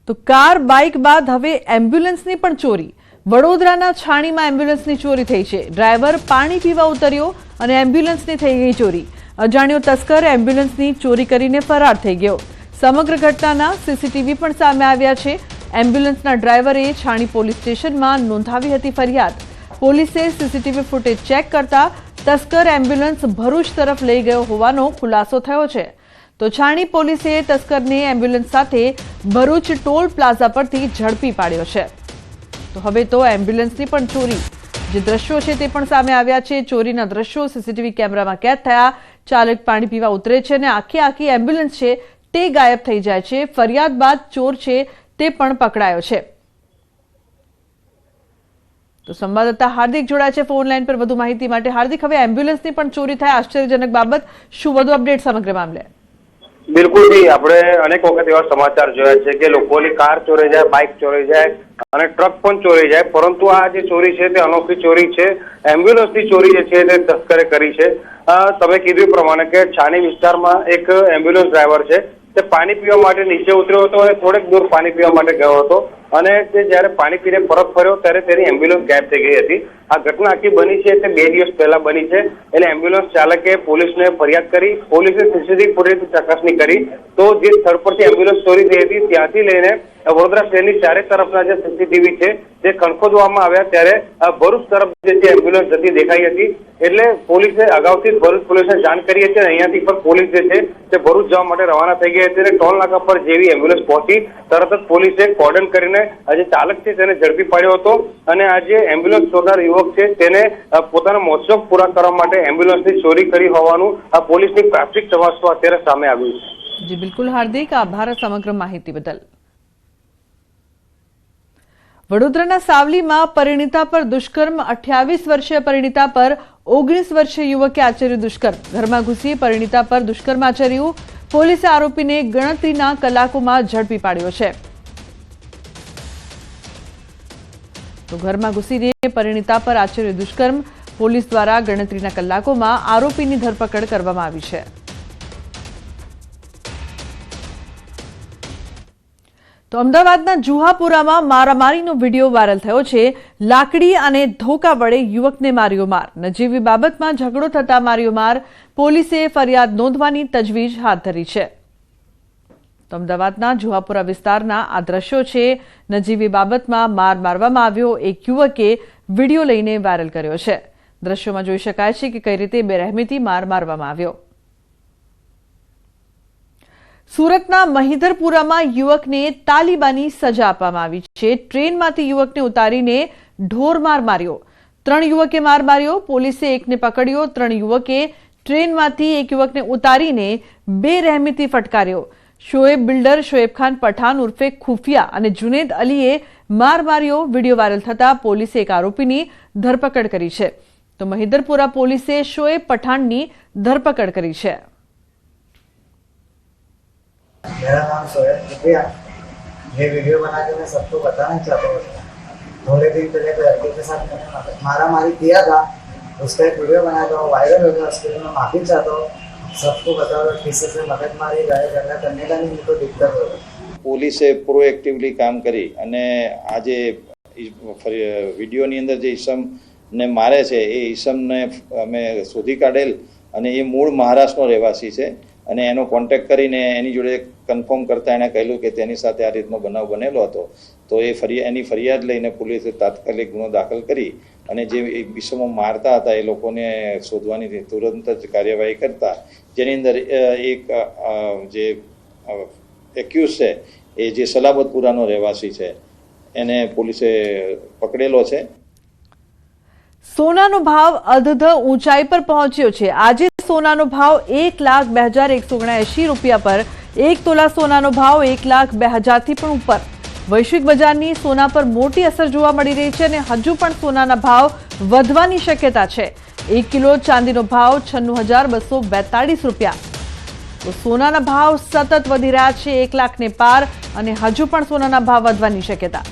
તો car bike બાદ હવે એમ્બ્યુલન્સની પણ ચોરી. વડોદરાના છાણીમાં એમ્બ્યુલન્સની ચોરી થઈ છે. ડ્રાઈવર પાણી પીવા ઉતર્યો અને એમ્બ્યુલન્સની થઈ ગઈ ચોરી. અજાણ્યો તસ્કર એમ્બ્યુલન્સની ચોરી કરીને ફરાર થઈ ગયો. સમગ્ર ઘટનાના સીસીટીવી પણ સામે આવ્યા છે. એમ્બ્યુલન્સના ડ્રાઈવરે છાણી પોલીસ સ્ટેશનમાં નોંધાવી હતી ફરિયાદ. પોલીસે સીસીટીવી ફૂટેજ ચેક કરતા તસ્કર એમ્બ્યુલન્સ ભરૂચ તરફ લઈ ગયો હોવાનો ખુલાસો થયો છે. તો છાણી પોલીસે તસ્કરને એમ્બ્યુલન્સ સાથે ભરૂચ ટોલ પ્લાઝા પરથી ઝડપી પાડ્યો છે. તો હવે તો એમ્બ્યુલન્સની પણ ચોરી, જે દ્રશ્યો છે તે પણ સામે આવ્યા છે. ચોરીના દ્રશ્યો સીસીટીવી કેમેરામાં કેદ થયા. ચાલક પાણી પીવા ઉતરે છે અને આખી એમ્બ્યુલન્સ છે તે ગાયબ થઈ જાય છે. ફરિયાદ બાદ ચોર છે તે પણ પકડાયો છે. તો સંવાદદાતા હાર્દિક જોડાય છે ફોન લાઈન પર વધુ માહિતી માટે. હાર્દિક, હવે એમ્બ્યુલન્સની પણ ચોરી થાય, આશ્ચર્યજનક બાબત. શું વધુ અપડેટ સમગ્ર મામલે? બિલકુલ જી, આપણે અનેક વખત એવા સમાચાર જોયા છે કે લોકોની કાર ચોરી જાય, બાઇક ચોરી જાય અને ટ્રક પણ ચોરી જાય, પરંતુ આ જે ચોરી છે તે અનોખી ચોરી છે. એમ્બ્યુલન્સની ચોરી જે છે તે તસ્કરે કરી છે. તમે કીધું પ્રમાણે કે છાણી વિસ્તારમાં એક એમ્બ્યુલન્સ ડ્રાઈવર છે તે પાણી પીવા માટે નીચે ઉતર્યો હતો અને થોડેક દૂર પાણી પીવા માટે ગયો હતો અને તે જ્યારે પાણી પીને પરત ફર્યો ત્યારે તેની એમ્બ્યુલન્સ ગાયબ થઈ ગઈ હતી. આ ઘટના આખી બની છે તે 2 દિવસ પહેલા બની છે. એટલે એમ્બ્યુલન્સ ચાલકે પોલીસને ફરિયાદ કરી. પોલીસે સીસીટીવી ફૂટેજ ચકાસણી કરી તો જે સ્થળ પરથી એમ્બ્યુલન્સ ચોરી થઈ હતી ત્યાંથી લઈને વડોદરા શહેરની ચારે તરફના જે સીસીટીવી છે તે ખણખોદવામાં આવ્યા ત્યારે ભરૂચ તરફ જે એમ્બ્યુલન્સ જતી દેખાઈ હતી. એટલે પોલીસે અગાઉથી ભરૂચ પોલીસને જાણ કરી હતી અને અહીંયાથી પણ પોલીસ જે છે તે ભરૂચ જવા માટે રવાના થઈ ગઈ હતી. ટોલ નાકા પર જેવી એમ્બ્યુલન્સ પહોંચી તરત જ પોલીસે કોર્ડન કરીને જે ચાલક છે તેને ઝડપી પાડ્યો હતો અને આ જે એમ્બ્યુલન્સ ચોરનાર યુવક છે તેને પોતાના મોજશોખ પૂરા કરવા માટે એમ્બ્યુલન્સની ચોરી કરી હોવાનું આ પોલીસની પ્રાથમિક તપાસમાં અત્યારે સામે આવ્યું છે. જી બિલકુલ હાર્દિક, આભાર સમગ્ર માહિતી બદલ. વડોદરાના સાવલીમાં પરિણીતા પર દુષ્કર્મ. 28 વર્ષીય પરિણીતા પર 19 વર્ષીય યુવકે આચર્યું દુષ્કર્મ. ઘરમાં ઘૂસી પરિણીતા પર દુષ્કર્મ આચર્યું. પોલીસે આરોપીને ગણતરીના કલાકોમાં ઝડપી પાડ્યો છે. તો ઘરમાં ઘૂસીને પરિણીતા પર આચર્યું દુષ્કર્મ. પોલીસ દ્વારા ગણતરીના કલાકોમાં આરોપીની ધરપકડ કરવામાં આવી છે. તો અમદાવાદના જુહાપુરામાં મારામારીનો વિડીયો વાયરલ થયો છે. લાકડી અને ધોકા વડે યુવકને માર્યો માર. નજીવી બાબતમાં ઝઘડો થતા માર્યો માર. પોલીસે ફરિયાદ નોંધવાની તજવીજ હાથ ધરી છે. તો અમદાવાદના જુહાપુરા વિસ્તારના આ દ્રશ્યો છે. નજીવી બાબતમાં માર મારવામાં આવ્યો. એક યુવકે વિડીયો લઈને વાયરલ કર્યો છે. દ્રશ્યોમાં જોઈ શકાય છે કે કઈ રીતે બેરહેમીથી માર મારવામાં આવ્યો. સુરતના મહિધરપુરામાં યુવકને તાલિબાની સજા આપવામાં આવી છે. ટ્રેનમાંથી યુવકને ઉતારીને ઢોરમાર માર્યો. 3 યુવકે માર માર્યો. પોલીસે એકને પકડ્યો. 3 યુવકે ટ્રેનમાંથી એક યુવકને ઉતારીને બેરહેમીથી ફટકાર્યો. શોએબ બિલ્ડર, શોએબ ખાન પઠાણ ઉર્ફે ખુફિયા અને જુનેદ અલીએ માર માર્યો. વિડીયો વાયરલ થતા પોલીસે એક આરોપીની ધરપકડ કરી છે. તો મહિધરપુરા પોલીસે શોએબ પઠાણની ધરપકડ કરી છે. मेरा नाम शोएब खुफिया। ये वीडियो बना के मैं सबको बताना चाहता हूँ। थोड़े दिन पहले तो लड़के के साथ मैंने मारा मारी किया था, उसका एक वीडियो बना था, वायरल हो गया. उसके लिए मैं माफ़ी चाहता हूँ. सबको बताओ किसी से मदद मारी गाय झगड़ा करने का नहीं, मुझको दिक्कत होगा. પોલીસે પ્રોએક્ટિવલી કામ કરી અને આજે વિડીયોની અંદર જે ઈસમને મારે છે એ ઈસમને અમે શોધી કાઢેલ અને એ મૂળ મહારાષ્ટ્રનો રહેવાસી છે અને એનો કોન્ટેક્ટ કરીને એની જોડે કન્ફર્મ કરતાં એણે કહેલું કે તેની સાથે આ રીતનો બનાવ બનેલો હતો. તો એની ફરિયાદ લઈને પોલીસે તાત્કાલિક ગુનો દાખલ કરી અને જે વિષમો મારતા હતા એ લોકોને શોધવાની તુરંત જ કાર્યવાહી કરતા, જેની અંદર એક જે એક્યુઝ છે એ જે સલાબતપુરાનો રહેવાસી છે એને પોલીસે પકડેલો છે. સોનાનો ભાવ અધધ ઊંચાઈ પર પહોંચ્યો છે. આજે સોનાનો ભાવ 1,02,179 રૂપિયા પર. 1 તોલા સોનાનો ભાવ 1,02,000 થી પણ ઉપર. વૈશ્વિક બજારની સોના પર મોટી અસર જોવા મળી રહી છે અને હજુ પણ સોનાના ભાવ વધવાની શક્યતા છે. 1 કિલો ચાંદીનો ભાવ 96,242 રૂપિયા. તો સોનાના ભાવ સતત વધી રહ્યા છે, 1 લાખને પાર અને હજુ પણ સોનાના ભાવ વધવાની શક્યતા.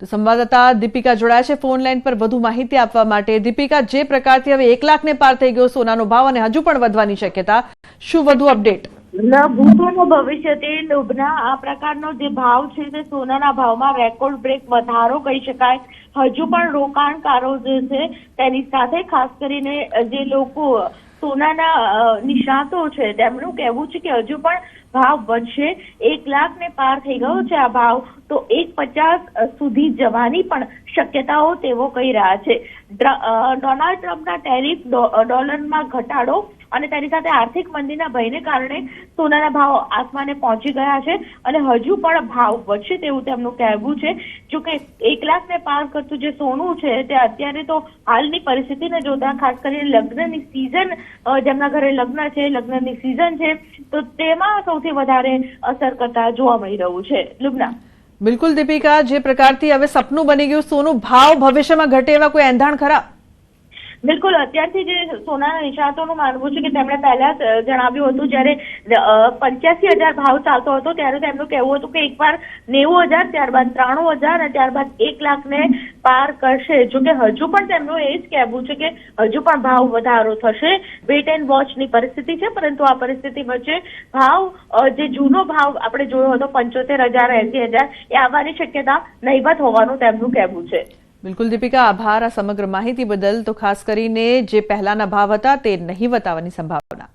તો સંવાદદાતા દીપિકા જોડાયા છે ફોન લાઈન પર વધુ માહિતી આપવા માટે. દીપિકા, જે પ્રકારથી હવે 1 લાખને પાર થઈ ગયો સોનાનો ભાવ અને હજુ પણ વધવાની શક્યતા, શું વધુ અપડેટ? ભૂતોનું ભવિષ્ય તે લોભના આ પ્રકારનો જે ભાવ છે તે સોનાના ભાવમાં રેકોર્ડ બ્રેક વધારો કહી શકાય. હજુ પણ રોકાણકારો જે છે તેની સાથે ખાસ કરીને જે લોકો સોનાના નિષ્ણાતો છે તેમનું કહેવું છે કે હજુ પણ ભાવ વધશે. 1 લાખને પાર થઈ ગયો છે આ ભાવ, તો 1.50 સુધી જવાની પણ શક્યતાઓ તેઓ કહી રહ્યા છે. ડોનાલ્ડ ટ્રમ્પના ટેરિફ, ડોલરમાં ઘટાડો અને તેની સાથે આર્થિક મંદીના ભયને કારણે સોનાના ભાવ આસમાને પહોંચી ગયા છે અને હજુ પણ ભાવ વધશે તેવું તેમનું કહેવું છે. જોકે 1 લાખને પાર કરતું જે સોનું છે તે અત્યારે તો હાલની પરિસ્થિતિને જોતા, ખાસ કરીને લગ્નની સિઝન, જેમના ઘરે લગ્ન છે, લગ્નની સિઝન છે, તો તેમાં સૌથી વધારે અસર કરતા જોવા મળી રહ્યું છે. લુબના. બિલકુલ દીપિકા, જે પ્રકારથી હવે સપનું બની ગયું સોનું, ભાવ ભવિષ્યમાં ઘટે એવા કોઈ એંધાણ ખરા? બિલકુલ, અત્યારથી જે સોનાના નિષ્ણાતોનું માનવું છે કે તેમણે પહેલા જણાવ્યું હતું, જ્યારે 85,000 ભાવ ચાલતો હતો ત્યારે તેમનું કહેવું હતું કે એકવાર 90,000, ત્યારબાદ 93,000 અને ત્યારબાદ 1 લાખને પાર કરશે. જોકે હજુ પણ તેમનું એ જ કહેવું છે કે હજુ પણ ભાવ વધારો થશે. વેટ એન્ડ વોચની પરિસ્થિતિ છે, પરંતુ આ પરિસ્થિતિ વચ્ચે ભાવ, જે જૂનો ભાવ આપણે જોયો હતો 75,000, 80,000, એ આવવાની શક્યતા નહીવત હોવાનું તેમનું કહેવું છે. બિલકુલ દીપિકા, આભાર આ સમગ્ર માહિતી બદલ. તો ખાસ કરીને જે પહેલાના ભાવ હતા તે નહીવત આવવાની સંભાવના.